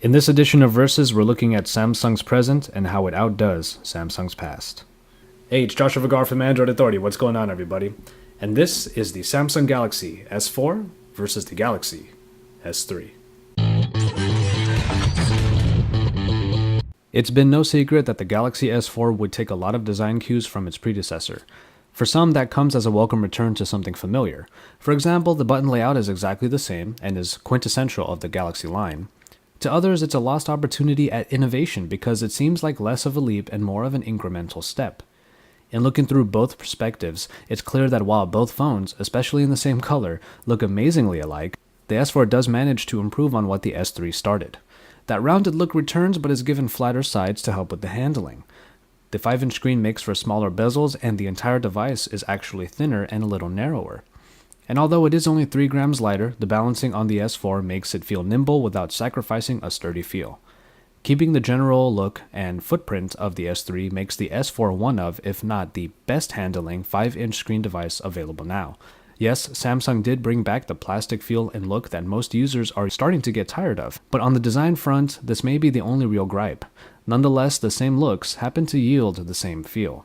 In this edition of Versus, we're looking at Samsung's present and how it outdoes Samsung's past. Hey, it's Joshua Vergara from Android Authority. What's going on, everybody? And this is the Samsung Galaxy S4 versus the Galaxy S3. It's been no secret that the Galaxy S4 would take a lot of design cues from its predecessor. For some, that comes as a welcome return to something familiar. For example, the button layout is exactly the same and is quintessential of the Galaxy line. To others, it's a lost opportunity at innovation because it seems like less of a leap and more of an incremental step. In looking through both perspectives, it's clear that while both phones, especially in the same color, look amazingly alike, the S4 does manage to improve on what the S3 started. That rounded look returns but is given flatter sides to help with the handling. The 5-inch screen makes for smaller bezels and the entire device is actually thinner and a little narrower. And although it is only 3 grams lighter, the balancing on the S4 makes it feel nimble without sacrificing a sturdy feel. Keeping the general look and footprint of the S3 makes the S4 one of, if not the best handling 5-inch screen device available now. Yes, Samsung did bring back the plastic feel and look that most users are starting to get tired of, but on the design front, this may be the only real gripe. Nonetheless, the same looks happen to yield the same feel.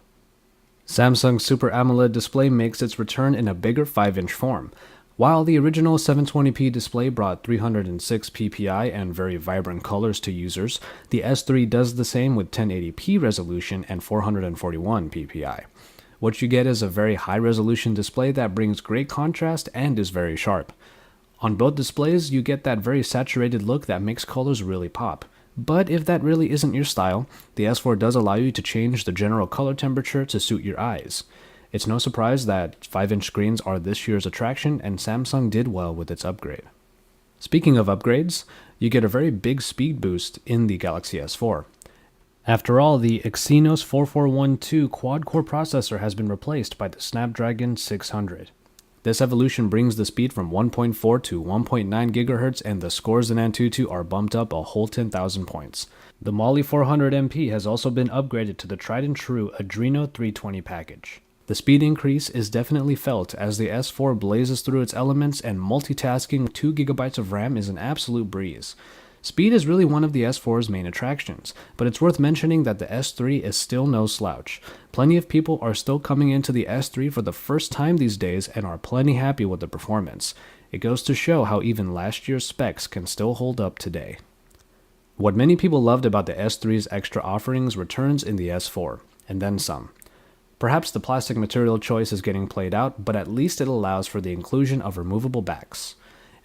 Samsung's Super AMOLED display makes its return in a bigger 5-inch form. While the original 720p display brought 306 ppi and very vibrant colors to users, the S3 does the same with 1080p resolution and 441 ppi. What you get is a very high-resolution display that brings great contrast and is very sharp. On both displays, you get that very saturated look that makes colors really pop. But if that really isn't your style, the S4 does allow you to change the general color temperature to suit your eyes. It's no surprise that 5-inch screens are this year's attraction, and Samsung did well with its upgrade. Speaking of upgrades, you get a very big speed boost in the Galaxy S4. After all, the Exynos 4412 quad-core processor has been replaced by the Snapdragon 600. This evolution brings the speed from 1.4 to 1.9 GHz, and the scores in Antutu are bumped up a whole 10,000 points. The Mali 400 MP has also been upgraded to the tried and true Adreno 320 package. The speed increase is definitely felt as the S4 blazes through its elements, and multitasking 2 GB of RAM is an absolute breeze. Speed is really one of the S4's main attractions, but it's worth mentioning that the S3 is still no slouch. Plenty of people are still coming into the S3 for the first time these days and are plenty happy with the performance. It goes to show how even last year's specs can still hold up today. What many people loved about the S3's extra offerings returns in the S4, and then some. Perhaps the plastic material choice is getting played out, but at least it allows for the inclusion of removable backs.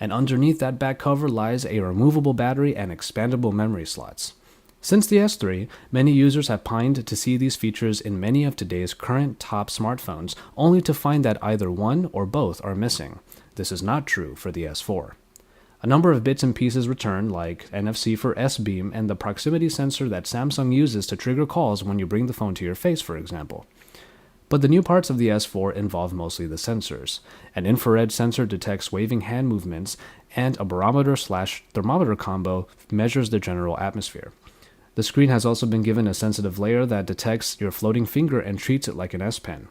And underneath that back cover lies a removable battery and expandable memory slots. Since the S3, many users have pined to see these features in many of today's current top smartphones, only to find that either one or both are missing. This is not true for the S4. A number of bits and pieces return, like NFC for S-Beam and the proximity sensor that Samsung uses to trigger calls when you bring the phone to your face, for example. But the new parts of the S4 involve mostly the sensors. An infrared sensor detects waving hand movements, and a barometer/thermometer combo measures the general atmosphere. The screen has also been given a sensitive layer that detects your floating finger and treats it like an S Pen.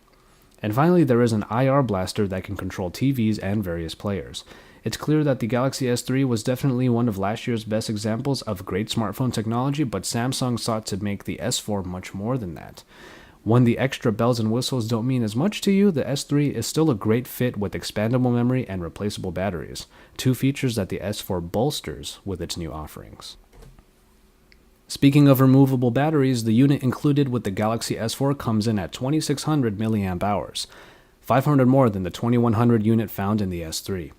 And finally, there is an IR blaster that can control TVs and various players. It's clear that the Galaxy S3 was definitely one of last year's best examples of great smartphone technology, but Samsung sought to make the S4 much more than that. When the extra bells and whistles don't mean as much to you, the S3 is still a great fit with expandable memory and replaceable batteries, 2 features that the S4 bolsters with its new offerings. Speaking of removable batteries, the unit included with the Galaxy S4 comes in at 2600 mAh, 500 more than the 2100 unit found in the S3.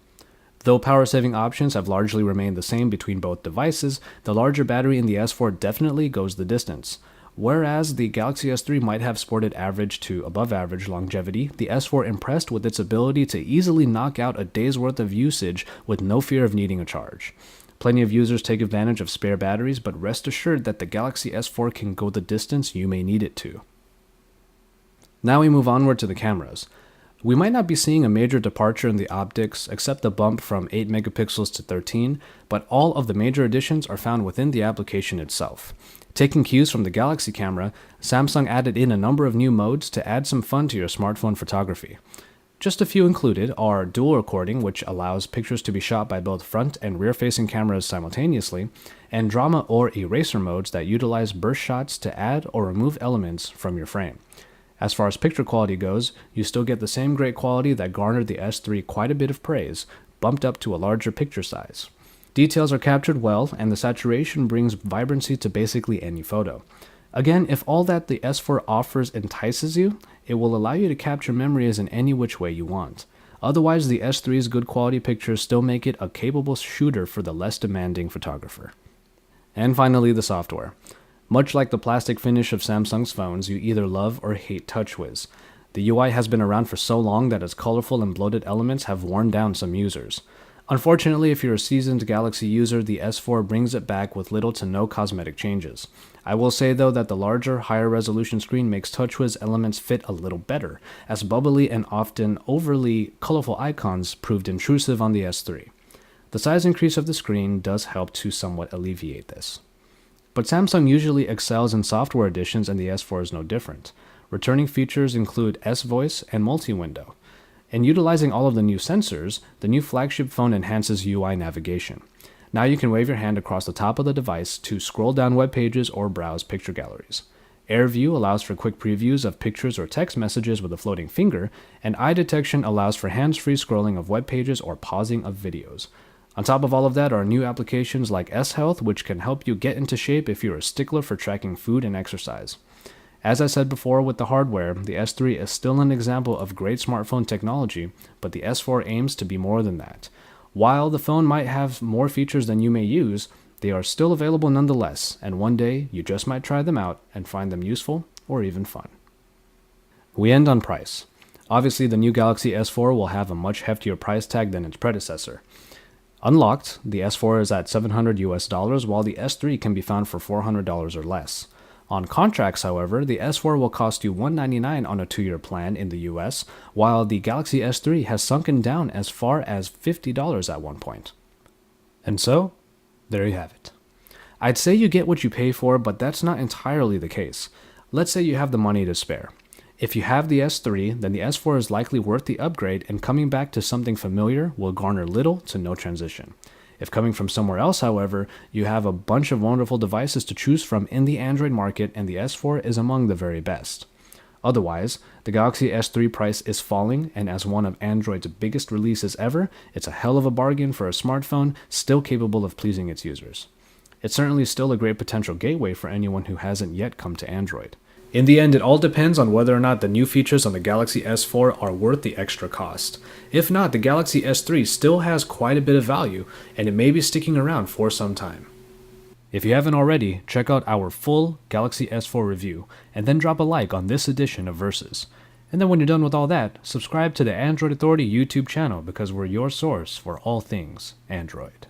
Though power-saving options have largely remained the same between both devices, the larger battery in the S4 definitely goes the distance. Whereas the Galaxy S3 might have sported average to above average longevity, the S4 impressed with its ability to easily knock out a day's worth of usage with no fear of needing a charge. Plenty of users take advantage of spare batteries, but rest assured that the Galaxy S4 can go the distance you may need it to. Now we move onward to the cameras. We might not be seeing a major departure in the optics except the bump from 8 megapixels to 13, but all of the major additions are found within the application itself. Taking cues from the Galaxy camera, Samsung added in a number of new modes to add some fun to your smartphone photography. Just a few included are dual recording, which allows pictures to be shot by both front and rear facing cameras simultaneously, and drama or eraser modes that utilize burst shots to add or remove elements from your frame. As far as picture quality goes, you still get the same great quality that garnered the S3 quite a bit of praise, bumped up to a larger picture size. Details are captured well, and the saturation brings vibrancy to basically any photo. Again, if all that the S4 offers entices you, it will allow you to capture memories in any which way you want. Otherwise, the S3's good quality pictures still make it a capable shooter for the less demanding photographer. And finally, the software. Much like the plastic finish of Samsung's phones, you either love or hate TouchWiz. The UI has been around for so long that its colorful and bloated elements have worn down some users. Unfortunately, if you're a seasoned Galaxy user, the S4 brings it back with little to no cosmetic changes. I will say though that the larger, higher resolution screen makes TouchWiz elements fit a little better, as bubbly and often overly colorful icons proved intrusive on the S3. The size increase of the screen does help to somewhat alleviate this. But Samsung usually excels in software additions, and the S4 is no different. Returning features include S-Voice and multi-window. In utilizing all of the new sensors, the new flagship phone enhances UI navigation. Now you can wave your hand across the top of the device to scroll down web pages or browse picture galleries. AirView allows for quick previews of pictures or text messages with a floating finger, and eye detection allows for hands-free scrolling of web pages or pausing of videos. On top of all of that are new applications like S-Health, which can help you get into shape if you're a stickler for tracking food and exercise. As I said before with the hardware, the S3 is still an example of great smartphone technology, but the S4 aims to be more than that. While the phone might have more features than you may use, they are still available nonetheless, and one day you just might try them out and find them useful or even fun. We end on price. Obviously, the new Galaxy S4 will have a much heftier price tag than its predecessor. Unlocked, the S4 is at $700 while the S3 can be found for $400 or less. On contracts, however, the S4 will cost you $199 on a 2-year plan in the US, while the Galaxy S3 has sunken down as far as $50 at one point. And so, there you have it. I'd say you get what you pay for, but that's not entirely the case. Let's say you have the money to spare. If you have the S3, then the S4 is likely worth the upgrade, and coming back to something familiar will garner little to no transition. If coming from somewhere else, however, you have a bunch of wonderful devices to choose from in the Android market, and the S4 is among the very best. Otherwise, the Galaxy S3 price is falling, and as one of Android's biggest releases ever, it's a hell of a bargain for a smartphone still capable of pleasing its users. It's certainly still a great potential gateway for anyone who hasn't yet come to Android. In the end, it all depends on whether or not the new features on the Galaxy S4 are worth the extra cost. If not, the Galaxy S3 still has quite a bit of value, and it may be sticking around for some time. If you haven't already, check out our full Galaxy S4 review, and then drop a like on this edition of Versus. And then when you're done with all that, subscribe to the Android Authority YouTube channel because we're your source for all things Android.